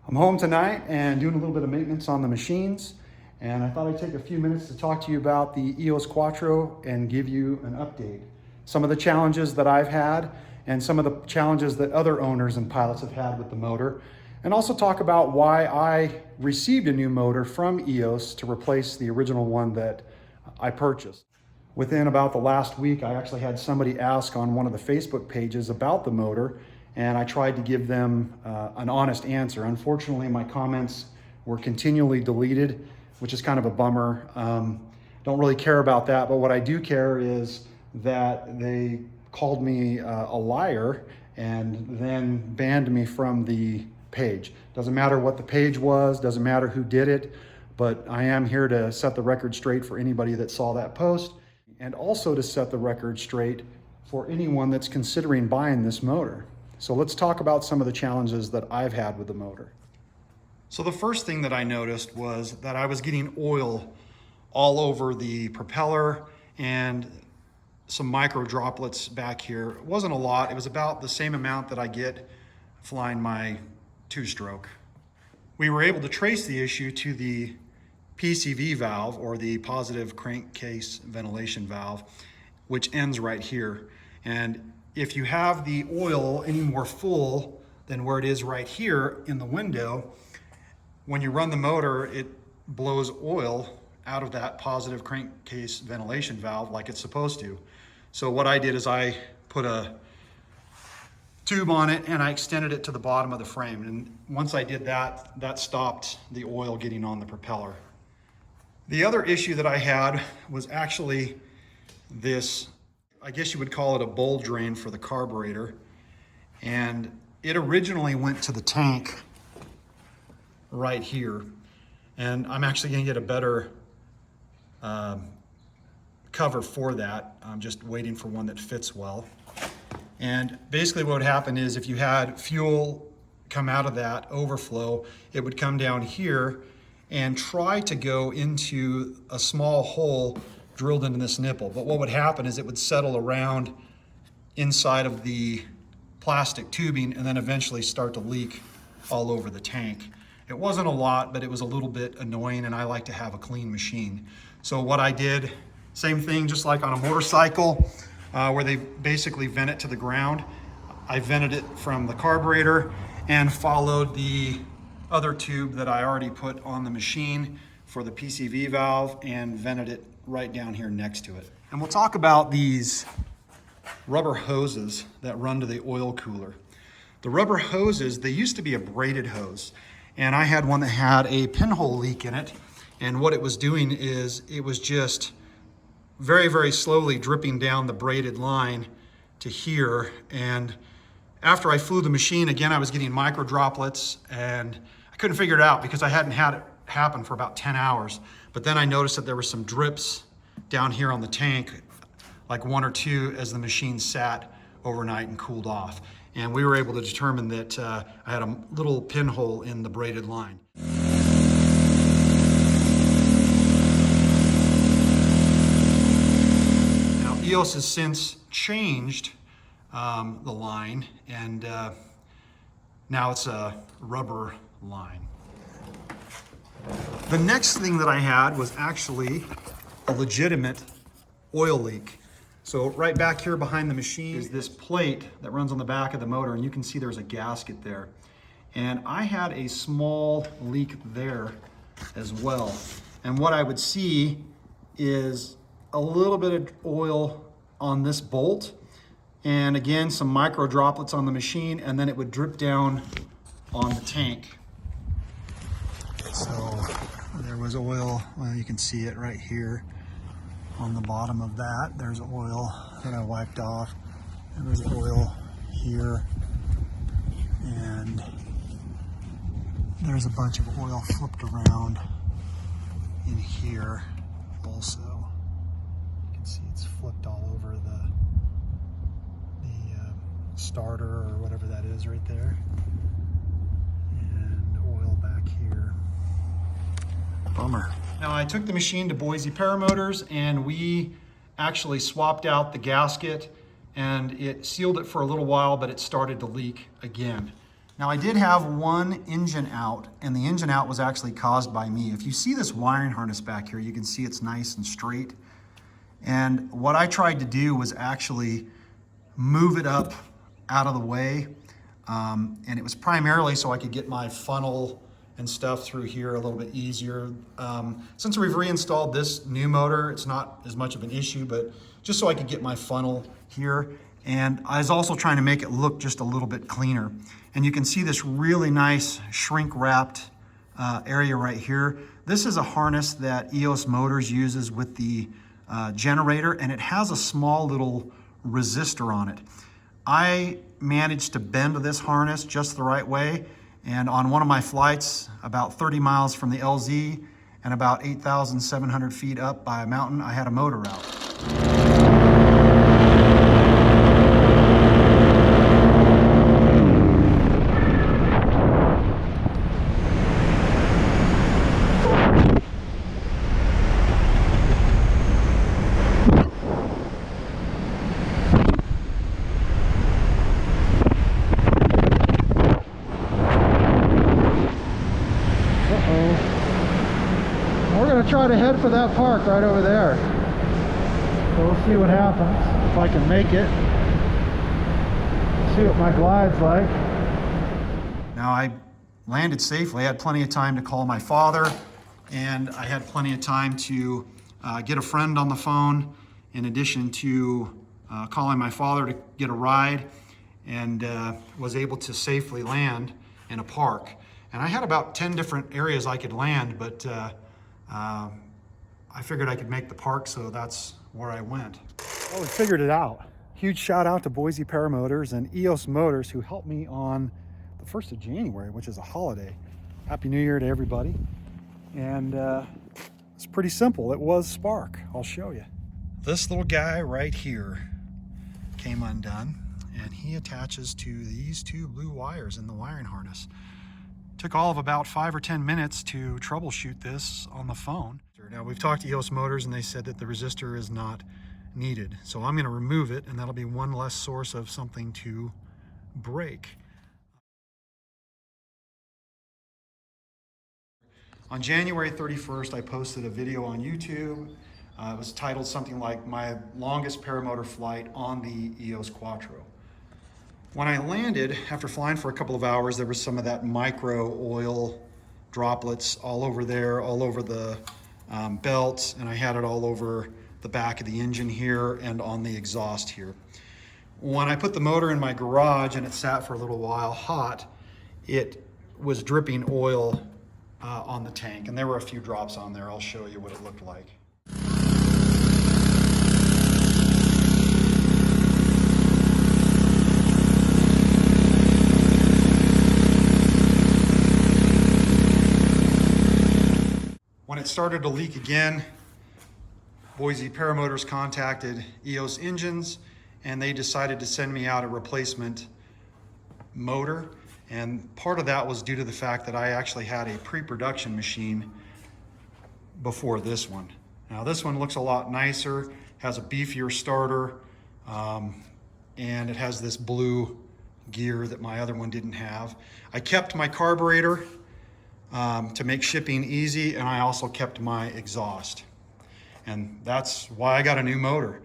I'm home tonight and doing a little bit of maintenance on the machines, and I thought I'd take a few minutes to talk to you about the EOS Quattro and give you an update. Some of the challenges that I've had and some of the challenges that other owners and pilots have had with the motor, and also talk about why I received a new motor from EOS to replace the original one that I purchased. Within about the last week, I actually had somebody ask on one of the Facebook pages about the motor, and I tried to give them an honest answer. Unfortunately, my comments were continually deleted, which is kind of a bummer. Don't really care about that, but what I do care is that they called me a liar and then banned me from the page. Doesn't matter what the page was, doesn't matter who did it, but I am here to set the record straight for anybody that saw that post, and also to set the record straight for anyone that's considering buying this motor. So let's talk about some of the challenges that I've had with the motor. So the first thing that I noticed was that I was getting oil all over the propeller and some micro droplets back here. It wasn't a lot. It was about the same amount that I get flying my two-stroke. We were able to trace the issue to the PCV valve, or the positive crankcase ventilation valve, which ends right here. And if you have the oil any more full than where it is right here in the window, when you run the motor, it blows oil out of that positive crankcase ventilation valve like it's supposed to. So what I did is I put a tube on it and I extended it to the bottom of the frame. And once I did that, that stopped the oil getting on the propeller. The other issue that I had was actually this, I guess you would call it a bowl drain for the carburetor. And it originally went to the tank right here. And I'm actually gonna get a better cover for that. I'm just waiting for one that fits well. And basically what would happen is if you had fuel come out of that overflow, it would come down here and try to go into a small hole drilled into this nipple. But what would happen is it would settle around inside of the plastic tubing and then eventually start to leak all over the tank. It wasn't a lot, but it was a little bit annoying, and I like to have a clean machine. So what I did, same thing, just like on a motorcycle, where they basically vent it to the ground. I vented it from the carburetor and followed the other tube that I already put on the machine for the PCV valve and vented it right down here next to it. And we'll talk about these rubber hoses that run to the oil cooler. The rubber hoses, they used to be a braided hose, and I had one that had a pinhole leak in it, and what it was doing is it was just very, very slowly dripping down the braided line to here. And after I flew the machine, again, I was getting micro droplets, and I couldn't figure it out because I hadn't had it happen for about 10 hours. But then I noticed that there were some drips down here on the tank, like 1 or 2, as the machine sat overnight and cooled off. And we were able to determine that I had a little pinhole in the braided line. Now, EOS has since changed the line, and now it's a rubber line. The next thing that I had was actually a legitimate oil leak. So right back here behind the machine is this plate that runs on the back of the motor, and you can see there's a gasket there. And I had a small leak there as well. And what I would see is a little bit of oil on this bolt, and again, some micro droplets on the machine, and then it would drip down on the tank. So there was oil, well, you can see it right here on the bottom of that. There's oil that I wiped off, and there's oil here, and there's a bunch of oil flipped around in here also. You can see it's flipped all over the starter or whatever that is right there, and oil back here. Bummer. Now I took the machine to Boise Paramotors, and we actually swapped out the gasket, and it sealed it for a little while, but it started to leak again. Now I did have one engine out, and the engine out was actually caused by me. If you see this wiring harness back here, you can see it's nice and straight. And what I tried to do was actually move it up out of the way. And it was primarily so I could get my funnel and stuff through here a little bit easier. Since we've reinstalled this new motor, it's not as much of an issue, but just so I could get my funnel here. And I was also trying to make it look just a little bit cleaner. And you can see this really nice shrink wrapped area right here. This is a harness that EOS Motors uses with the generator, and it has a small little resistor on it. I managed to bend this harness just the right way, and on one of my flights about 30 miles from the LZ and about 8,700 feet up by a mountain, I had a motor out. Try to head for that park right over there. So we'll see what happens, if I can make it. See what my glide's like. Now I landed safely. I had plenty of time to call my father, and I had plenty of time to get a friend on the phone, in addition to calling my father to get a ride, and was able to safely land in a park. And I had about 10 different areas I could land, but I figured I could make the park, so that's where I went. Oh, we figured it out. Huge shout out to Boise Paramotors and EOS Motors, who helped me on the 1st of January, which is a holiday. Happy New Year to everybody. And it's pretty simple. It was spark. I'll show you. This little guy right here came undone, and he attaches to these two blue wires in the wiring harness. Took all of about 5 or 10 minutes to troubleshoot this on the phone. Now we've talked to EOS Motors, and they said that the resistor is not needed. So I'm going to remove it, and that'll be one less source of something to break. On January 31st, I posted a video on YouTube. It was titled something like "My Longest Paramotor Flight on the EOS Quattro." When I landed, after flying for a couple of hours, there was some of that micro oil droplets all over there, all over the belts, and I had it all over the back of the engine here and on the exhaust here. When I put the motor in my garage and it sat for a little while hot, it was dripping oil on the tank, and there were a few drops on there. I'll show you what it looked like. When it started to leak again, Boise Paramotors contacted EOS Engines, and they decided to send me out a replacement motor. And part of that was due to the fact that I actually had a pre-production machine before this one. Now this one looks a lot nicer, has a beefier starter, and it has this blue gear that my other one didn't have. I kept my carburetor to make shipping easy, and I also kept my exhaust. And that's why I got a new motor.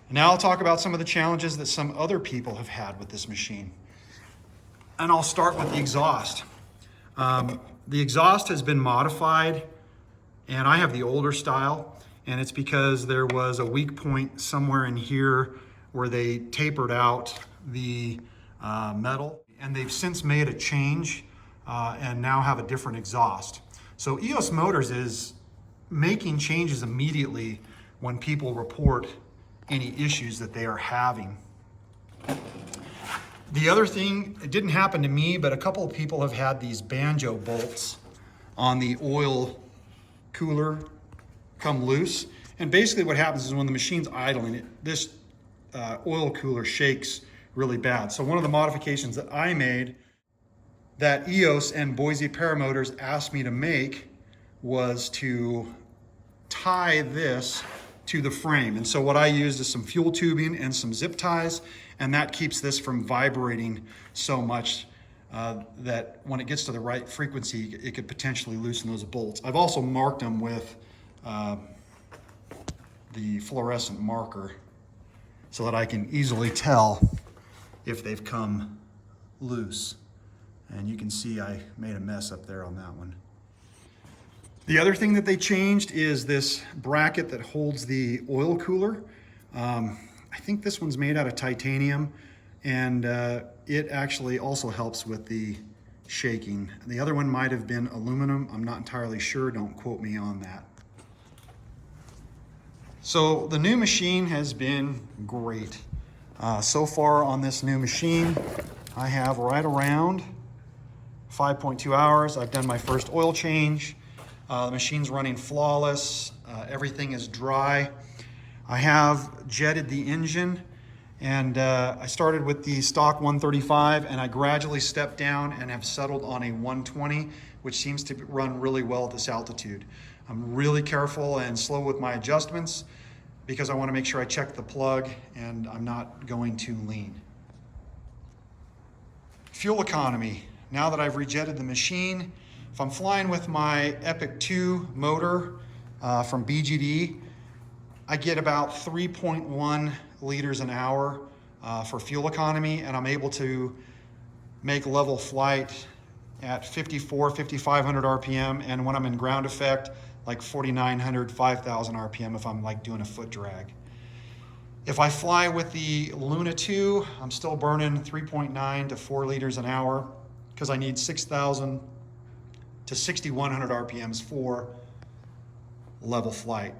Now I'll talk about some of the challenges that some other people have had with this machine. And I'll start with the exhaust. The exhaust has been modified, and I have the older style, and it's because there was a weak point somewhere in here where they tapered out the metal, and they've since made a change and now have a different exhaust. So EOS Motors is making changes immediately when people report any issues that they are having. The other thing, it didn't happen to me, but a couple of people have had these banjo bolts on the oil cooler come loose. And basically what happens is when the machine's idling, this oil cooler shakes really bad. So one of the modifications that I made that EOS and Boise Paramotors asked me to make was to tie this to the frame. And so what I used is some fuel tubing and some zip ties, and that keeps this from vibrating so much that when it gets to the right frequency, it could potentially loosen those bolts. I've also marked them with the fluorescent marker so that I can easily tell if they've come loose. And you can see I made a mess up there on that one. The other thing that they changed is this bracket that holds the oil cooler. I think this one's made out of titanium, and it actually also helps with the shaking. The other one might have been aluminum. I'm not entirely sure. Don't quote me on that. So the new machine has been great. So far on this new machine, I have right around 5.2 hours. I've done my first oil change. The machine's running flawless. Everything is dry. I have jetted the engine, and I started with the stock 135, and I gradually stepped down and have settled on a 120, which seems to run really well at this altitude. I'm really careful and slow with my adjustments because I want to make sure I check the plug and I'm not going too lean. Fuel economy. Now that I've rejetted the machine, if I'm flying with my Epic 2 motor from BGD, I get about 3.1 liters an hour for fuel economy, and I'm able to make level flight at 5,500 RPM, and when I'm in ground effect, like 4,900, 5,000 RPM if I'm like doing a foot drag. If I fly with the Luna 2, I'm still burning 3.9 to 4 liters an hour because I need 6,000 to 6,100 RPMs for level flight.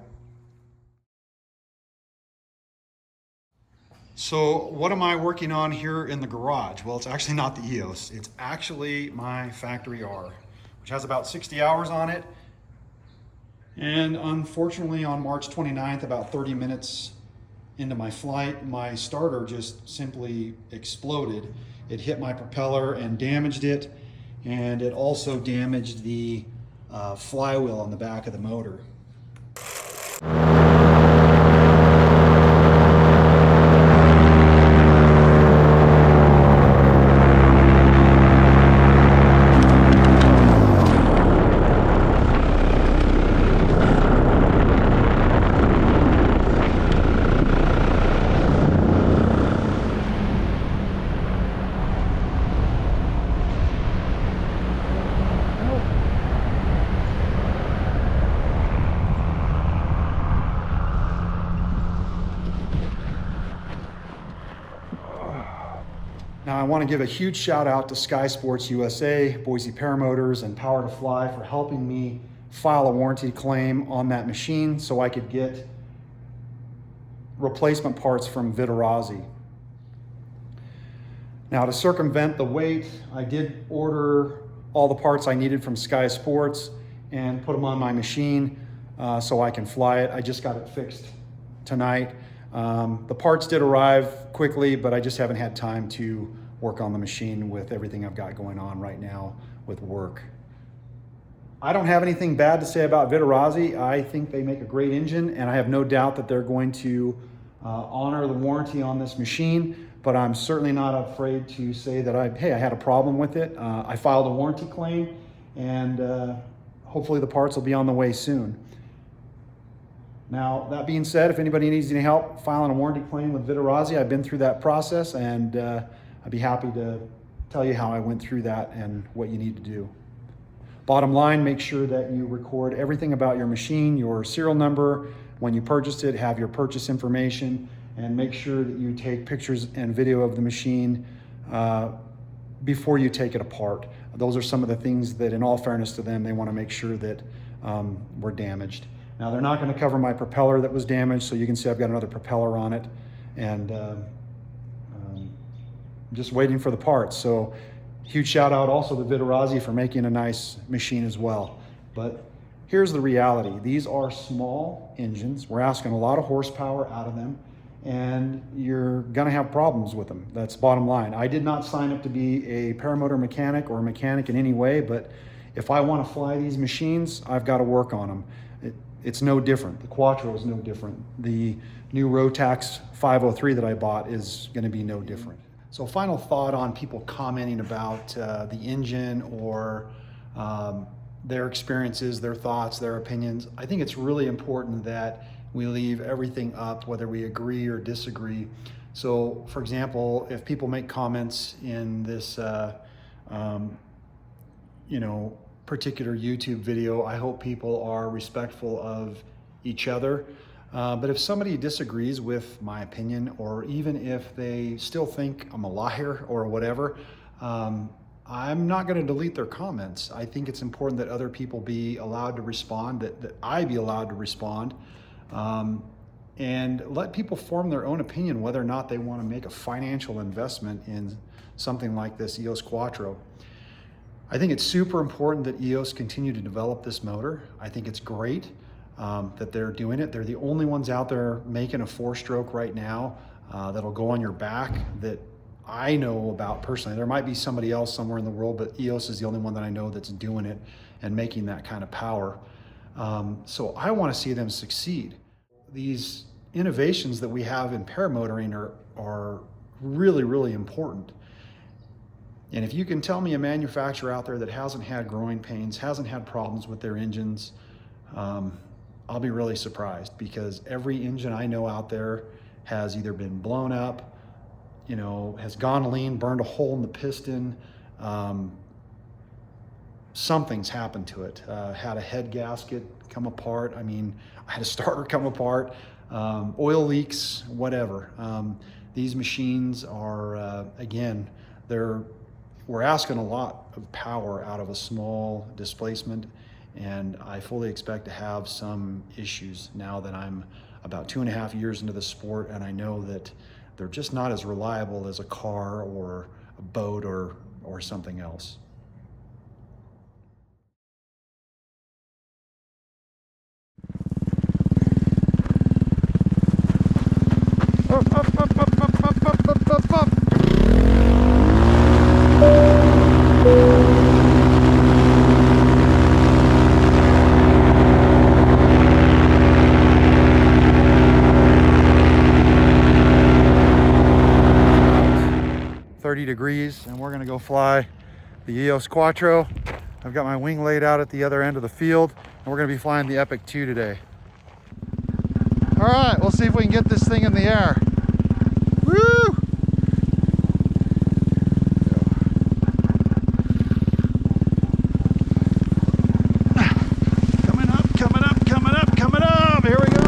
So what am I working on here in the garage? Well, it's actually not the EOS. It's actually my Factory R, which has about 60 hours on it. And unfortunately, on March 29th, about 30 minutes into my flight, my starter just simply exploded. It hit my propeller and damaged it, and it also damaged the flywheel on the back of the motor. Now I want to give a huge shout out to Sky Sports USA, Boise Paramotors, and Power to Fly for helping me file a warranty claim on that machine so I could get replacement parts from Vitarazi. Now to circumvent the wait, I did order all the parts I needed from Sky Sports and put them on my machine so I can fly it. I just got it fixed tonight. The parts did arrive quickly, but I just haven't had time to work on the machine with everything I've got going on right now with work. I don't have anything bad to say about Vitarazi. I think they make a great engine, and I have no doubt that they're going to honor the warranty on this machine, but I'm certainly not afraid to say that I had a problem with it. I filed a warranty claim, and hopefully the parts will be on the way soon. Now, that being said, if anybody needs any help filing a warranty claim with Vitarazi, I've been through that process, and I'd be happy to tell you how I went through that and what you need to do. Bottom line, make sure that you record everything about your machine, your serial number, when you purchased it, have your purchase information, and make sure that you take pictures and video of the machine before you take it apart. Those are some of the things that, in all fairness to them, they want to make sure that were damaged. Now, they're not going to cover my propeller that was damaged, so you can see I've got another propeller on it, and I'm just waiting for the parts. So huge shout out also to Vitarazi for making a nice machine as well. But here's the reality. These are small engines. We're asking a lot of horsepower out of them, and you're gonna have problems with them. That's bottom line. I did not sign up to be a paramotor mechanic or a mechanic in any way, but if I wanna fly these machines, I've gotta work on them. it's no different. The Quattro is no different. The new Rotax 503 that I bought is going to be no different. So final thought on people commenting about the engine or their experiences, their thoughts, their opinions. I think it's really important that we leave everything up, whether we agree or disagree. So for example, if people make comments in this particular YouTube video, I hope people are respectful of each other. But if somebody disagrees with my opinion, or even if they still think I'm a liar or whatever, I'm not going to delete their comments. I think it's important that other people be allowed to respond, that I be allowed to respond, and let people form their own opinion whether or not they want to make a financial investment in something like this EOS Quattro. I think it's super important that EOS continue to develop this motor. I think it's great that they're doing it. They're the only ones out there making a 4-stroke right now that'll go on your back that I know about personally. There might be somebody else somewhere in the world, but EOS is the only one that I know that's doing it and making that kind of power. So I want to see them succeed. These innovations that we have in paramotoring are really, really important. And if you can tell me a manufacturer out there that hasn't had growing pains, hasn't had problems with their engines, I'll be really surprised, because every engine I know out there has either been blown up, has gone lean, burned a hole in the piston, something's happened to it. Had a head gasket come apart. I had a starter come apart, oil leaks, whatever. These machines are, again, we're asking a lot of power out of a small displacement, and I fully expect to have some issues now that I'm about 2.5 years into the sport, and I know that they're just not as reliable as a car or a boat or something else. Up, up, up, up, up, up, up, up, up. 30 degrees, and we're gonna go fly the EOS Quattro. I've got my wing laid out at the other end of the field, and we're gonna be flying the Epic 2 today. All right, we'll see if we can get this thing in the air. Woo! Coming up, coming up, coming up, coming up. Here we go.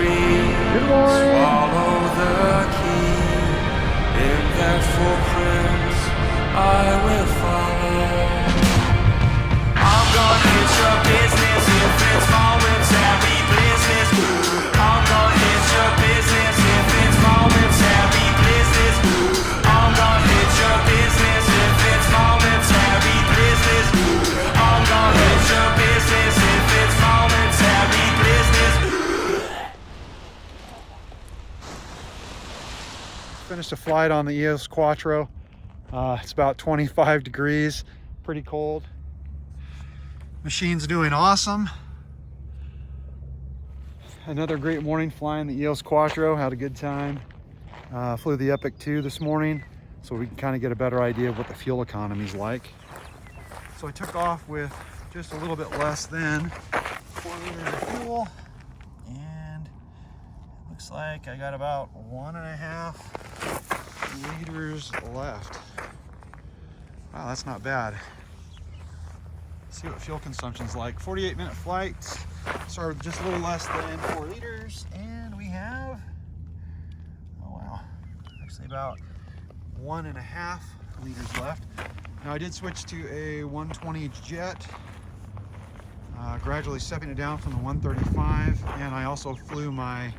Good morning. Swallow the key. In that footprints I will follow. I'm gonna hit your business if it's momentary business. I'm gonna hit your business if it's momentary business. I'm gonna hit your business if it's momentary business. I'm gonna hit your business if it's momentary business. Finished a flight on the EOS Quattro. It's about 25 degrees, pretty cold. Machine's doing awesome. Another great morning flying the EOS Quattro. Had a good time. Flew the Epic 2 this morning, so we can kind of get a better idea of what the fuel economy is like. So I took off with just a little bit less than 4 liters of fuel, and it looks like I got about 1.5 liters left. Wow, that's not bad. Let's see what fuel consumption's like. 48-minute flight. Started with just a little less than 4 liters, and we have, oh wow, actually about 1.5 liters left. Now I did switch to a 120 jet, gradually stepping it down from the 135, and I also flew my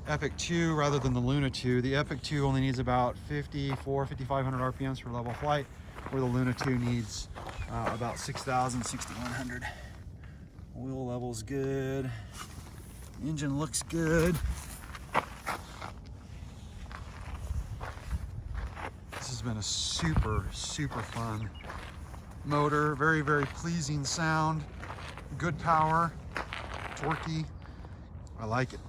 Epic 2 rather than the Luna 2. The Epic 2 only needs about 5,500 RPMs for level flight, where the Luna 2 needs about 6,000, 6,100. Oil level's good. Engine looks good. This has been a super fun motor. Very, very pleasing sound. Good power. Torquey. I like it.